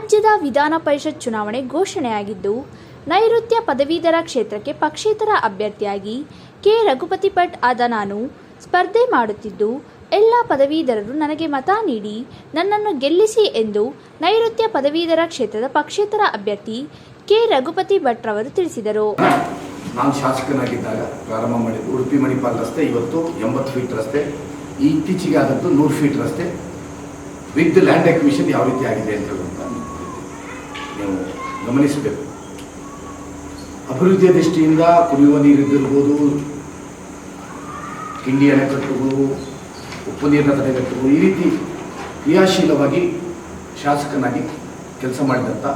ರಾಜ್ಯದ ವಿಧಾನ ಪರಿಷತ್ ಚುನಾವಣೆ ಘೋಷಣೆಯಾಗಿದ್ದು, ನೈಋತ್ಯ ಪದವೀಧರ ಕ್ಷೇತ್ರಕ್ಕೆ ಪಕ್ಷೇತರ ಅಭ್ಯರ್ಥಿಯಾಗಿ ಕೆ. ರಘುಪತಿ ಭಟ್ ಆದ ನಾನು ಸ್ಪರ್ಧೆ ಮಾಡುತ್ತಿದ್ದು, ಎಲ್ಲ ಪದವೀಧರರು ನನಗೆ ಮತ ನೀಡಿ ನನ್ನನ್ನು ಗೆಲ್ಲಿಸಿ ಎಂದು ನೈಋತ್ಯ ಪದವೀಧರ ಕ್ಷೇತ್ರದ ಪಕ್ಷೇತರ ಅಭ್ಯರ್ಥಿ ಕೆ. ರಘುಪತಿ ಭಟ್ ರವರು ತಿಳಿಸಿದರು. ನಾನು ಶಾಸಕನಾಗಿದ್ದಾಗ ಪ್ರಾರಂಭ ಮಾಡಿದ್ದು ಉಡುಪಿ ಮಣಿಪಾಲ್ ರಸ್ತೆ, ಇವತ್ತು 80 ಫೀಟ್ ರಸ್ತೆ, ಇತ್ತೀಚೆಗೆ ಆದದ್ದು 100 ಫೀಟ್ ರಸ್ತೆ ವಿತ್ ಲ್ಯಾಂಡ್ ಅಕ್ವಿಷನ್ ಯಾವ ರೀತಿ ಆಗಿದೆ ಅಂತ ನೀವು ಗಮನಿಸಬೇಕು. ಅಭಿವೃದ್ಧಿಯ ದೃಷ್ಟಿಯಿಂದ ಕುಡಿಯುವ ನೀರಿದ್ದಿರ್ಬೋದು, ಕಿಂಡಿ ಅಣೆಕಟ್ಟುಗಳು, ಉಪ್ಪು ನೀರಿನ ತಡೆಗಟ್ಟುಗಳು, ಈ ರೀತಿ ಕ್ರಿಯಾಶೀಲವಾಗಿ ಶಾಸಕನಾಗಿ ಕೆಲಸ ಮಾಡಿದಂಥ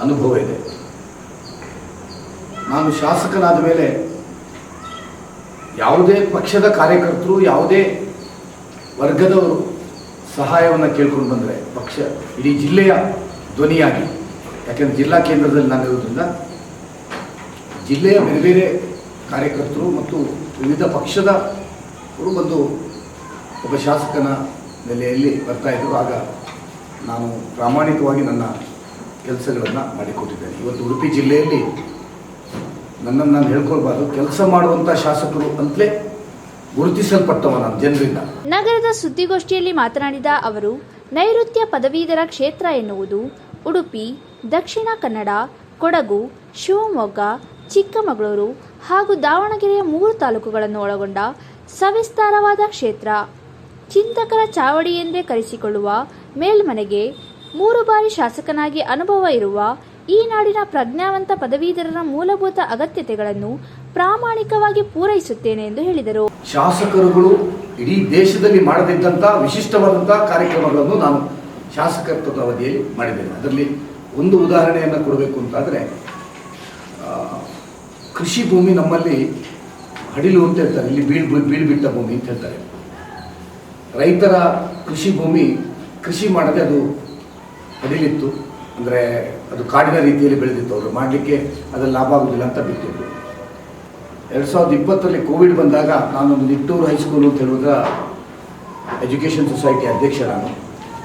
ಅನುಭವ ಇದೆ. ನಾನು ಶಾಸಕನಾದ ಮೇಲೆ ಯಾವುದೇ ಪಕ್ಷದ ಕಾರ್ಯಕರ್ತರು, ಯಾವುದೇ ವರ್ಗದವರು ಸಹಾಯವನ್ನು ಕೇಳ್ಕೊಂಡು ಬಂದರೆ ಪಕ್ಷ ಇಡೀ ಜಿಲ್ಲೆಯ ಧ್ವನಿಯಾಗಿ, ಯಾಕೆಂದರೆ ಜಿಲ್ಲಾ ಕೇಂದ್ರದಲ್ಲಿ ನಾನಿರೋದ್ರಿಂದ ಜಿಲ್ಲೆಯ ಬೇರೆ ಬೇರೆ ಕಾರ್ಯಕರ್ತರು ಮತ್ತು ವಿವಿಧ ಪಕ್ಷದವರು ಬಂದು ಒಬ್ಬ ಶಾಸಕನ ನೆಲೆಯಲ್ಲಿ ಬರ್ತಾಯಿದ್ರು. ಆಗ ನಾನು ಪ್ರಾಮಾಣಿಕವಾಗಿ ನನ್ನ ಕೆಲಸಗಳನ್ನು ಮಾಡಿಕೊಟ್ಟಿದ್ದೇನೆ. ಇವತ್ತು ಉಡುಪಿ ಜಿಲ್ಲೆಯಲ್ಲಿ ನನ್ನನ್ನು ನಾನು ಹೇಳ್ಕೊಳ್ಬಾರ್ದು, ಕೆಲಸ ಮಾಡುವಂಥ ಶಾಸಕರು ಅಂತಲೇ ಗುರುತಿಸಲ್ಪಟ್ಟವ ನಾನು ಜನರಿಂದ. ನಗರದ ಸುದ್ದಿಗೋಷ್ಠಿಯಲ್ಲಿ ಮಾತನಾಡಿದ ಅವರು, ನೈಋತ್ಯ ಪದವೀಧರ ಕ್ಷೇತ್ರ ಎನ್ನುವುದು ಉಡುಪಿ, ದಕ್ಷಿಣ ಕನ್ನಡ, ಕೊಡಗು, ಶಿವಮೊಗ್ಗ, ಚಿಕ್ಕಮಗಳೂರು ಹಾಗೂ ದಾವಣಗೆರೆಯ 3 ತಾಲೂಕುಗಳನ್ನು ಒಳಗೊಂಡ ಸವಿಸ್ತಾರವಾದ ಕ್ಷೇತ್ರ. ಚಿಂತಕರ ಚಾವಡಿ ಎಂದೇ ಕರೆಸಿಕೊಳ್ಳುವ ಮೇಲ್ಮನೆಗೆ 3 ಬಾರಿ ಶಾಸಕನಾಗಿ ಅನುಭವ ಇರುವ ಈ ನಾಡಿನ ಪ್ರಜ್ಞಾವಂತ ಪದವೀಧರರ ಮೂಲಭೂತ ಅಗತ್ಯತೆಗಳನ್ನು ಪ್ರಾಮಾಣಿಕವಾಗಿ ಪೂರೈಸುತ್ತೇನೆ ಎಂದು ಹೇಳಿದರು. ಶಾಸಕರುಗಳು ಇಡೀ ದೇಶದಲ್ಲಿ ಮಾಡದಿದ್ದಂಥ ವಿಶಿಷ್ಟವಾದಂಥ ಕಾರ್ಯಕ್ರಮಗಳನ್ನು ನಾನು ಶಾಸಕತ್ವದ ಅವಧಿಯಲ್ಲಿ ಮಾಡಿದ್ದೇನೆ. ಅದರಲ್ಲಿ ಒಂದು ಉದಾಹರಣೆಯನ್ನು ಕೊಡಬೇಕು ಅಂತಾದರೆ, ಕೃಷಿ ಭೂಮಿ ನಮ್ಮಲ್ಲಿ ಹಡಿಲು ಅಂತ ಹೇಳ್ತಾರೆ, ಇಲ್ಲಿ ಬೀಳ್ಬಿಟ್ಟ ಭೂಮಿ ಅಂತ ಹೇಳ್ತಾರೆ. ರೈತರ ಕೃಷಿ ಭೂಮಿ ಕೃಷಿ ಮಾಡದೆ ಅದು ಹಡಿಲಿತ್ತು, ಅಂದರೆ ಅದು ಕಾಡಿನ ರೀತಿಯಲ್ಲಿ ಬೆಳೆದಿತ್ತು. ಅವರು ಮಾಡಲಿಕ್ಕೆ ಅದ್ರಲ್ಲಿ ಲಾಭ ಆಗೋದಿಲ್ಲ ಅಂತ ಬಿಟ್ಟಿದ್ರು. 2020ರಲ್ಲಿ ಕೋವಿಡ್ ಬಂದಾಗ ನಾನೊಂದು ನಿಟ್ಟೂರು ಹೈಸ್ಕೂಲು ಅಂತ ಹೇಳುವುದರ ಎಜುಕೇಷನ್ ಸೊಸೈಟಿ ಅಧ್ಯಕ್ಷ ನಾನು.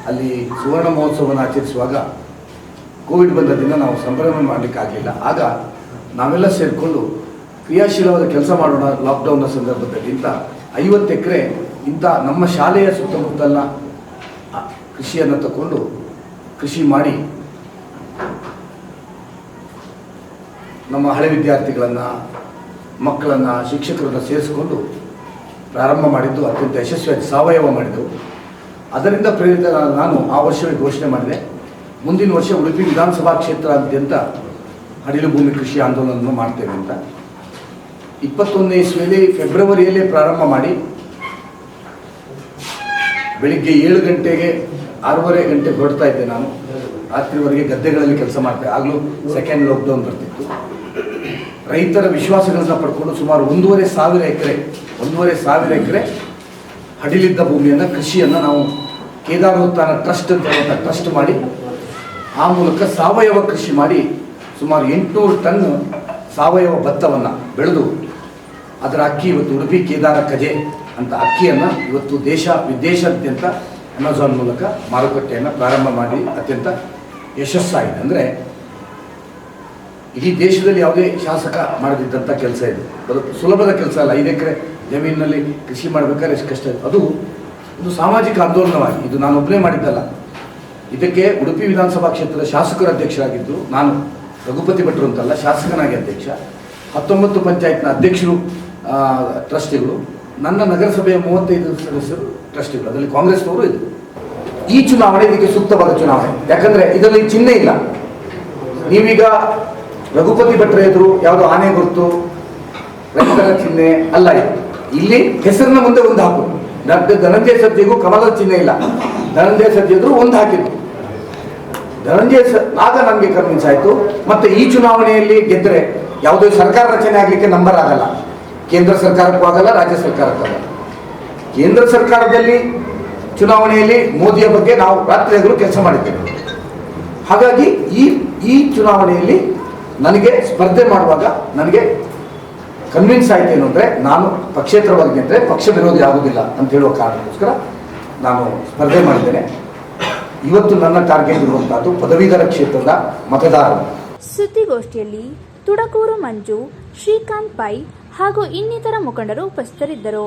ಅಲ್ಲಿ ಸುವರ್ಣ ಮಹೋತ್ಸವವನ್ನು ಆಚರಿಸುವಾಗ ಕೋವಿಡ್ ಬಂದದಿಂದ ನಾವು ಸಂಭ್ರಮ ಮಾಡಲಿಕ್ಕಾಗಲಿಲ್ಲ. ಆಗ ನಾವೆಲ್ಲ ಸೇರಿಕೊಂಡು ಕ್ರಿಯಾಶೀಲವಾದ ಕೆಲಸ ಮಾಡೋಣ ಲಾಕ್ಡೌನ್ನ ಸಂದರ್ಭದಲ್ಲಿ ಇಂಥ 50 ಎಕರೆ ಇಂಥ ನಮ್ಮ ಶಾಲೆಯ ಸುತ್ತಮುತ್ತಲಿನ ಕೃಷಿಯನ್ನು ತಗೊಂಡು ಕೃಷಿ ಮಾಡಿ ನಮ್ಮ ಹಳೆ ವಿದ್ಯಾರ್ಥಿಗಳನ್ನು, ಮಕ್ಕಳನ್ನು, ಶಿಕ್ಷಕರನ್ನು ಸೇರಿಸಿಕೊಂಡು ಪ್ರಾರಂಭ ಮಾಡಿದ್ದು ಅತ್ಯಂತ ಯಶಸ್ವಿಯಾಗಿ ಸಾವಯವ ಮಾಡಿದೆವು. ಅದರಿಂದ ಪ್ರೇರಿತ ನಾನು ಆ ವರ್ಷವೇ ಘೋಷಣೆ ಮಾಡಿದೆ, ಮುಂದಿನ ವರ್ಷ ಉಡುಪಿ ವಿಧಾನಸಭಾ ಕ್ಷೇತ್ರಾದ್ಯಂತ ಹಡಿಲು ಭೂಮಿ ಕೃಷಿ ಆಂದೋಲನವನ್ನು ಮಾಡ್ತೇವೆ ಅಂತ. 21ನೇ ಇಸ್ವಿಯಲ್ಲಿ ಫೆಬ್ರವರಿಯಲ್ಲೇ ಪ್ರಾರಂಭ ಮಾಡಿ ಬೆಳಿಗ್ಗೆ 7 ಗಂಟೆಗೆ 6:30 ಗಂಟೆಗೆ ಹೊರಡ್ತಾ ಇದ್ದೆ ನಾನು. ರಾತ್ರಿವರೆಗೆ ಗದ್ದೆಗಳಲ್ಲಿ ಕೆಲಸ ಮಾಡ್ತೇವೆ. ಆಗಲೂ ಸೆಕೆಂಡ್ ಲಾಕ್ಡೌನ್ ಬರ್ತಿತ್ತು. ರೈತರ ವಿಶ್ವಾಸಗಳನ್ನು ಪಡ್ಕೊಂಡು ಸುಮಾರು 1,500 ಎಕರೆ ಹಡಿಲಿದ್ದ ಭೂಮಿಯನ್ನು, ಕೃಷಿಯನ್ನು ನಾವು ಕೇದಾರೋತ್ಥಾನ ಟ್ರಸ್ಟ್ ಅಂತ ಹೇಳುವಂಥ ಟ್ರಸ್ಟ್ ಮಾಡಿ ಆ ಮೂಲಕ ಸಾವಯವ ಕೃಷಿ ಮಾಡಿ ಸುಮಾರು 800 ಟನ್ ಸಾವಯವ ಭತ್ತವನ್ನು ಬೆಳೆದು ಅದರ ಅಕ್ಕಿ ಇವತ್ತು ಉಡುಪಿ ಕೇದಾರ ಕಜೆ ಅಂತ ಅಕ್ಕಿಯನ್ನು ಇವತ್ತು ದೇಶ ವಿದೇಶಾದ್ಯಂತ ಅಮೆಝಾನ್ ಮೂಲಕ ಮಾರುಕಟ್ಟೆಯನ್ನು ಪ್ರಾರಂಭ ಮಾಡಿ ಅತ್ಯಂತ ಯಶಸ್ಸಾಗಿದೆ. ಅಂದರೆ ಇಡೀ ದೇಶದಲ್ಲಿ ಯಾವುದೇ ಶಾಸಕ ಮಾಡದಿದ್ದಂಥ ಕೆಲಸ ಇದು. ಅದು ಸುಲಭದ ಕೆಲಸ ಅಲ್ಲ. 5 ಎಕರೆ ಜಮೀನಿನಲ್ಲಿ ಕೃಷಿ ಮಾಡಬೇಕಾದ್ರೆ ಎಷ್ಟು ಕಷ್ಟ ಇತ್ತು. ಅದು ಒಂದು ಸಾಮಾಜಿಕ ಆಂದೋಲನವಾಗಿ, ಇದು ನಾನು ಒಬ್ಬನೇ ಮಾಡಿದ್ದಲ್ಲ. ಇದಕ್ಕೆ ಉಡುಪಿ ವಿಧಾನಸಭಾ ಕ್ಷೇತ್ರದ ಶಾಸಕರ ಅಧ್ಯಕ್ಷರಾಗಿದ್ದು ನಾನು, ರಘುಪತಿ ಭಟ್ರು ಅಂತಲ್ಲ, ಶಾಸಕನಾಗಿ ಅಧ್ಯಕ್ಷ, 19 ಪಂಚಾಯತ್ನ ಅಧ್ಯಕ್ಷರು ಟ್ರಸ್ಟಿಗಳು, ನನ್ನ ನಗರಸಭೆಯ 35 ಸದಸ್ಯರು ಟ್ರಸ್ಟಿಗಳು, ಅದರಲ್ಲಿ ಕಾಂಗ್ರೆಸ್ನವರು ಇದ್ದರು. ಈ ಚುನಾವಣೆ ಇದಕ್ಕೆ ಸೂಕ್ತವಾದ ಚುನಾವಣೆ. ಯಾಕಂದರೆ ಇದರಲ್ಲಿ ಚಿಹ್ನೆ ಇಲ್ಲ. ನೀವೀಗ ರಘುಪತಿ ಭಟ್ರ ಎದುರು ಯಾವುದೋ ಆನೆ ಗುರುತು, ರೈತರ ಚಿಹ್ನೆ ಅಲ್ಲ ಇದು. ಇಲ್ಲಿ ಹೆಸರಿನ ಮುಂದೆ ಒಂದು ಹಾಕು. ಧನಂಜಯ ಸರ್ಜೆಗೂ ಕಮಲದ ಚಿಹ್ನೆ ಇಲ್ಲ. ಧನಂಜಯ ಸರ್ಜೆ ಎದುರು ಒಂದು ಹಾಕಿದ್ರು. ಆಗ ನಮಗೆ ಕನ್ವಿನ್ಸ್ ಆಯಿತು. ಮತ್ತು ಈ ಚುನಾವಣೆಯಲ್ಲಿ ಗೆದ್ದರೆ ಯಾವುದೇ ಸರ್ಕಾರ ರಚನೆ ಆಗಲಿಕ್ಕೆ ನಂಬರ್ ಆಗಲ್ಲ. ಕೇಂದ್ರ ಸರ್ಕಾರಕ್ಕೂ ಆಗಲ್ಲ, ರಾಜ್ಯ ಸರ್ಕಾರಕ್ಕೂ ಆಗಲ್ಲ. ಕೇಂದ್ರ ಸರ್ಕಾರದಲ್ಲಿ ಚುನಾವಣೆಯಲ್ಲಿ ಮೋದಿಯ ಬಗ್ಗೆ ನಾವು ರಾತ್ರಿ ಹಗಲು ಕೆಲಸ ಮಾಡಿದ್ದೇವೆ. ಹಾಗಾಗಿ ಈ ಚುನಾವಣೆಯಲ್ಲಿ ನನಗೆ ಸ್ಪರ್ಧೆ ಮಾಡುವಾಗ ನನಗೆ ಕನ್ವಿನ್ಸ್ ಆಯಿತು ಏನು ಅಂದರೆ, ನಾನು ಪಕ್ಷೇತರವಾಗಿ ಗೆದ್ದರೆ ಪಕ್ಷ ವಿರೋಧಿ ಆಗುವುದಿಲ್ಲ ಅಂತ ಹೇಳುವ ಕಾರಣಕ್ಕೋಸ್ಕರ ನಾನು ಸ್ಪರ್ಧೆ ಮಾಡಿದ್ದೇನೆ. ಇವತ್ತು ನನ್ನ ಟಾರ್ಗೆಟ್ ಇರುವಂತಹದ್ದು ಪದವೀಧರ ಕ್ಷೇತ್ರದ ಮತದಾರರು. ಸುದ್ದಿಗೋಷ್ಠಿಯಲ್ಲಿ ತುಡಕೂರು ಮಂಜು, ಶ್ರೀಕಾಂತ್ ಪೈ ಹಾಗೂ ಇನ್ನಿತರ ಮುಖಂಡರು ಉಪಸ್ಥಿತರಿದ್ದರು.